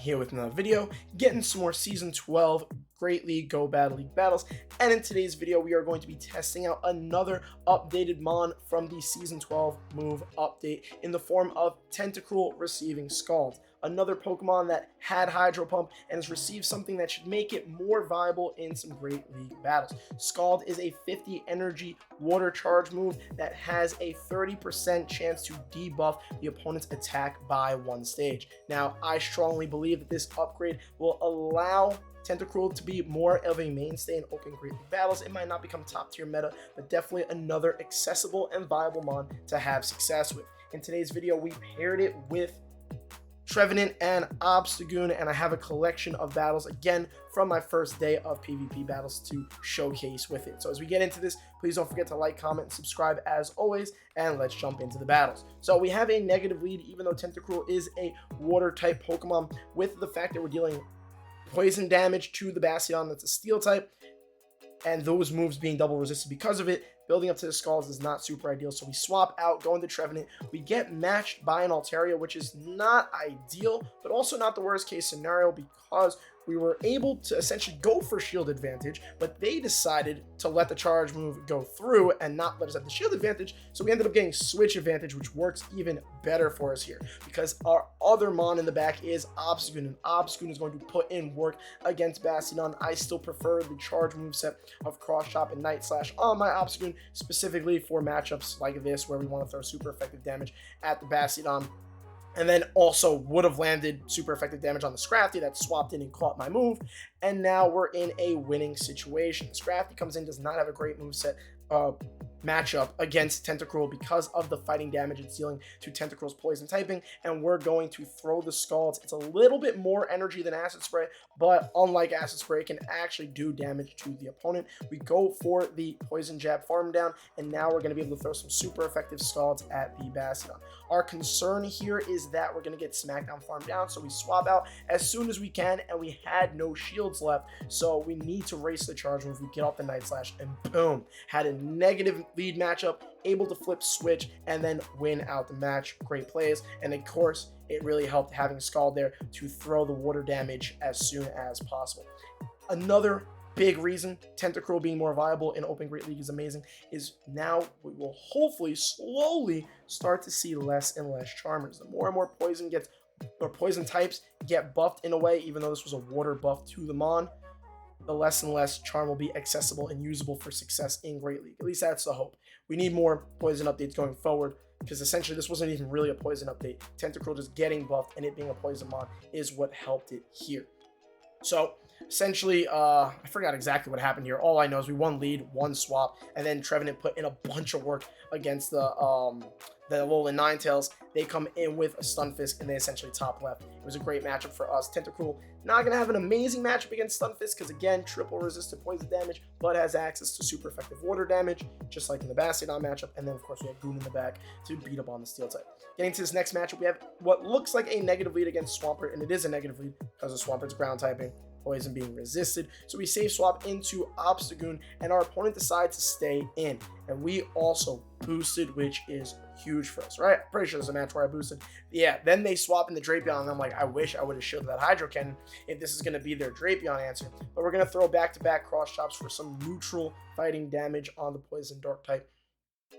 here with another video, getting some more Season 12 Great League Go Battle League battles, and in today's video we are going to be testing out another updated mon from the Season 12 move update in the form of Tentacruel receiving SCALD, another Pokemon that had Hydro Pump and has received something that should make it more viable in some Great League battles. SCALD is a 50 energy water charge move that has a 30% chance to debuff the opponent's attack by one stage. Now, I strongly believe that this upgrade will allow Tentacruel to be more of a mainstay in open Great League battles. It might not become top tier meta, but definitely another accessible and viable mon to have success with. In today's video, we paired it with Trevenant and Obstagoon, and I have a collection of battles again from my first day of PvP battles to showcase with it. So as we get into this, please don't forget to like, comment, and subscribe as always, and let's jump into the battles. So we have a negative lead, even though Tentacruel is a water type Pokemon, with the fact that we're dealing poison damage to the Bastion that's a steel type, and those moves being double resisted because of it. Building up to the Scalds is not super ideal, so we swap out, go into Trevenant. We get matched by an Altaria, which is not ideal, but also not the worst case scenario because we were able to essentially go for shield advantage, but they decided to let the charge move go through and not let us have the shield advantage, so we ended up getting switch advantage, which works even better for us here because our other mon in the back is Obstagoon, and Obstagoon is going to put in work against Bastion. I still prefer the charge moveset of Cross Chop and Night Slash on my Obstagoon, specifically for matchups like this where we want to throw super effective damage at the Bastion. And then also would have landed super effective damage on the Scrafty that swapped in and caught my move. And now we're in a winning situation. Scrafty comes in, does not have a great moveset matchup against Tentacruel because of the fighting damage it's dealing to Tentacruel's poison typing, and we're going to throw the Scalds. It's a little bit more energy than Acid Spray, but unlike Acid Spray, it can actually do damage to the opponent. We go for the Poison Jab farm down, and now we're going to be able to throw some super effective Scalds at the Bastion. Our concern here is that we're going to get Smackdown farm down, so we swap out as soon as we can, and we had no shields left, so we need to race the charge move. We get off the Night Slash, and boom, had a negative lead matchup, able to flip switch and then win out the match. Great plays, and of course it really helped having Scald there to throw the water damage as soon as possible. Another big reason Tentacruel being more viable in open Great League is amazing is now we will hopefully slowly start to see less and less Charmers. The more and more poison gets, or poison types get buffed in a way, even though this was a water buff to the mon, the less and less Charm will be accessible and usable for success in Great League. At least that's the hope. We need more poison updates going forward because essentially this wasn't even really a poison update. Tentacruel just getting buffed and it being a poison mon is what helped it here. So essentially, I forgot exactly what happened here. All I know is we won lead, one swap, and then Trevenant put in a bunch of work against the Alolan Ninetales. They come in with a Stunfisk and they essentially top left. It was a great matchup for us. Tentacruel not going to have an amazing matchup against Stunfisk because again, triple resistant poison damage, but has access to super effective water damage, just like in the Bastion matchup. And then of course we have Goon in the back to beat up on the Steel type. Getting to this next matchup, we have what looks like a negative lead against Swampert, and it is a negative lead because of Swampert's ground typing, poison being resisted. So we save swap into Obstagoon, and our opponent decides to stay in. And we also boosted, which is huge for us, right? Pretty sure there's a match where I boosted. Yeah, then they swap in the Drapion, and I'm like, I wish I would have shielded that Hydro Cannon if this is going to be their Drapion answer. But we're going to throw back-to-back cross chops for some neutral fighting damage on the Poison Dark type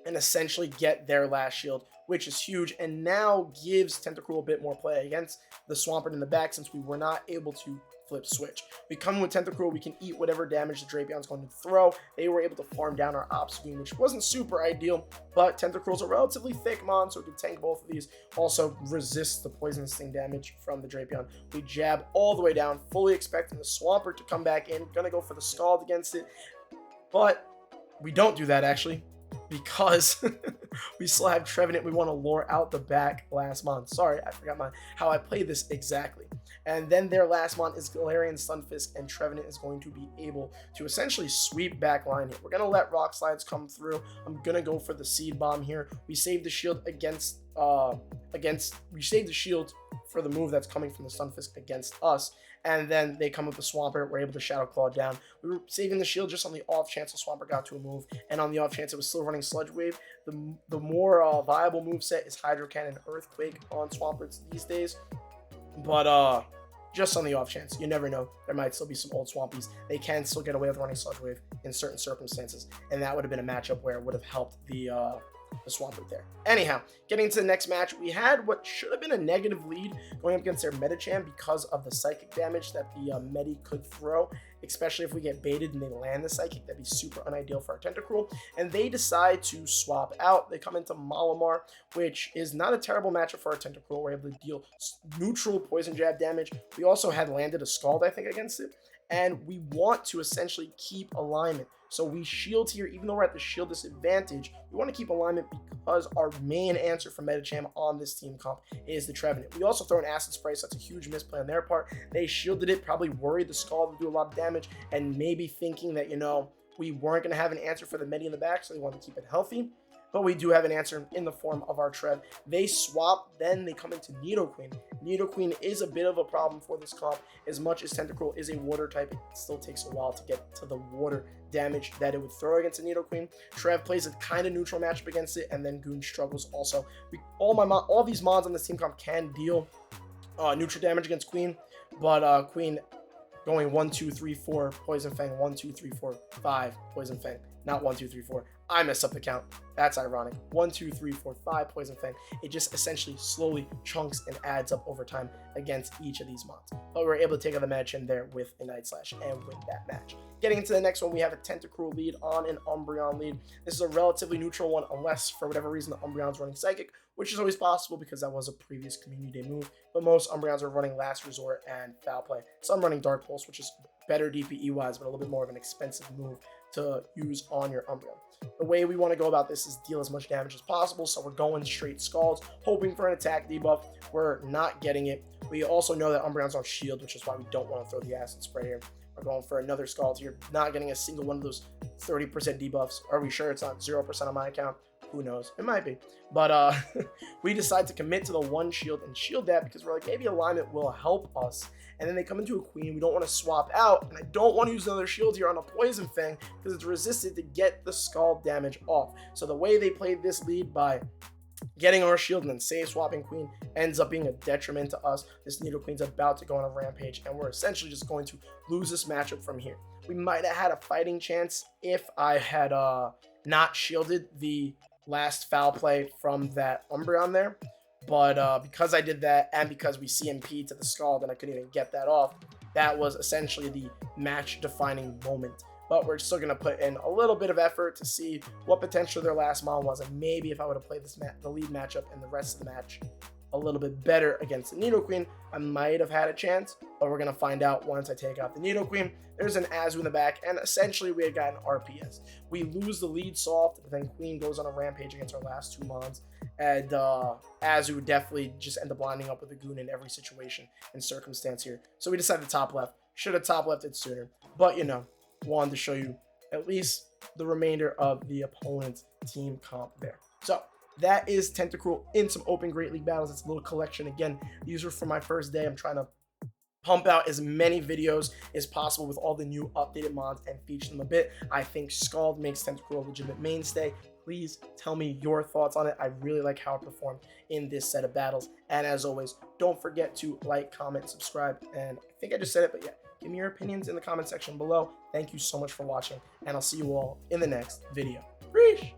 and essentially get their last shield, which is huge, and now gives Tentacruel a bit more play against the Swampert in the back since we were not able to flip switch. We come with Tentacruel, we can eat whatever damage the Drapion's going to throw. They were able to farm down our Obstagoon, which wasn't super ideal, but Tentacruel's a relatively thick mon, so it can tank both of these. Also resist the poison sting damage from the Drapion. We jab all the way down, fully expecting the Swampert to come back in. Gonna go for the Scald against it, but we don't do that actually, because we still have Trevenant. We want to lure out the back last mon. Sorry, I forgot how I played this exactly. And then their last mon is Galarian Stunfisk, and Trevenant is going to be able to essentially sweep back line here. We're going to let Rock Slides come through. I'm going to go for the Seed Bomb here. We save the shield we save the shield for the move that's coming from the Stunfisk against us, and then they come with the Swampert. We're able to Shadow Claw down. We were saving the shield just on the off chance the Swampert got to a move, and on the off chance it was still running Sludge Wave. The more viable move set is Hydro Cannon Earthquake on Swamperts these days, but just on the off chance. You never know. There might still be some old Swampies. They can still get away with running Sludge Wave in certain circumstances, and that would have been a matchup where it would have helped the Swampert there. Anyhow, getting to the next match, we had what should have been a negative lead going up against their medicham because of the psychic damage that the Medi could throw, especially if we get baited and they land the psychic. That'd be super unideal for our Tentacruel. And they decide to swap out. They come into Malamar, which is not a terrible matchup for our Tentacruel. We're able to deal neutral poison jab damage. We also had landed a Scald, I think, against it. And we want to essentially keep alignment. So we shield here, even though we're at the shield disadvantage, we want to keep alignment because our main answer for Medicham on this team comp is the Trevenant. We also throw an Acid Spray, so that's a huge misplay on their part. They shielded it, probably worried the Scald would do a lot of damage, and maybe thinking that, you know, we weren't going to have an answer for the Medi in the back, so they wanted to keep it healthy. But we do have an answer in the form of our Trev. They swap, then they come into Nidoqueen. Nidoqueen is a bit of a problem for this comp. As much as Tentacruel is a water type, it still takes a while to get to the water damage that it would throw against a Nidoqueen. Trev plays a kind of neutral matchup against it, and then Goon struggles also. All these mons on this team comp can deal neutral damage against Queen, but Queen going 1, 2, 3, 4 Poison Fang, 1, 2, 3, 4, 5 Poison Fang. Not 1, 2, 3, 4. I messed up the count. That's ironic. 1, 2, 3, 4, 5 Poison Fang. It just essentially slowly chunks and adds up over time against each of these mons. But we were able to take out the match in there with a Night Slash and win that match. Getting into the next one, we have a Tentacruel lead on an Umbreon lead. This is a relatively neutral one, unless for whatever reason the Umbreon's running Psychic, which is always possible because that was a previous Community Day move. But most Umbreons are running Last Resort and Foul Play. Some running Dark Pulse, which is better DPE-wise, but a little bit more of an expensive move to use on your Umbreon. The way we want to go about this is deal as much damage as possible, so we're going straight Scalds, hoping for an attack debuff. We're not getting it. We also know that Umbreon's on shield, which is why we don't want to throw the Acid Spray here. We're going for another Scald here, not getting a single one of those 30% debuffs. Are we sure it's not 0% on my account? Who knows? It might be. But we decide to commit to the one shield and shield that because we're like, maybe alignment will help us. And then they come into a Queen. We don't want to swap out. And I don't want to use another shield here on a Poison Fang because it's resisted to get the Scald damage off. So the way they played this lead by getting our shield and then save swapping Queen ends up being a detriment to us. This Nidoqueen's about to go on a rampage, and we're essentially just going to lose this matchup from here. We might have had a fighting chance if I had not shielded the last foul play from that Umbreon there. But because I did that, and because we CMP to the Scald and I couldn't even get that off, that was essentially the match-defining moment. But we're still going to put in a little bit of effort to see what potentially their last mon was, and maybe if I would have played the lead matchup and the rest of the match a little bit better against the Nidoqueen, I might have had a chance, but we're going to find out once I take out the Nidoqueen. There's an Azu in the back, and essentially we had gotten RPS. We lose the lead soft, but then Queen goes on a rampage against our last two mons, and Azu would definitely just end up lining up with a Goon in every situation and circumstance here. So we decided top left. Should have top left it sooner, but you know, wanted to show you at least the remainder of the opponent's team comp there. So that is Tentacruel in some open Great League battles. It's a little collection. Again, these are for my first day. I'm trying to pump out as many videos as possible with all the new updated mods and feature them a bit. I think Scald makes Tentacruel a legitimate mainstay. Please tell me your thoughts on it. I really like how it performed in this set of battles. And as always, don't forget to like, comment, subscribe. And I think I just said it, but yeah, give me your opinions in the comment section below. Thank you so much for watching, and I'll see you all in the next video. Preach!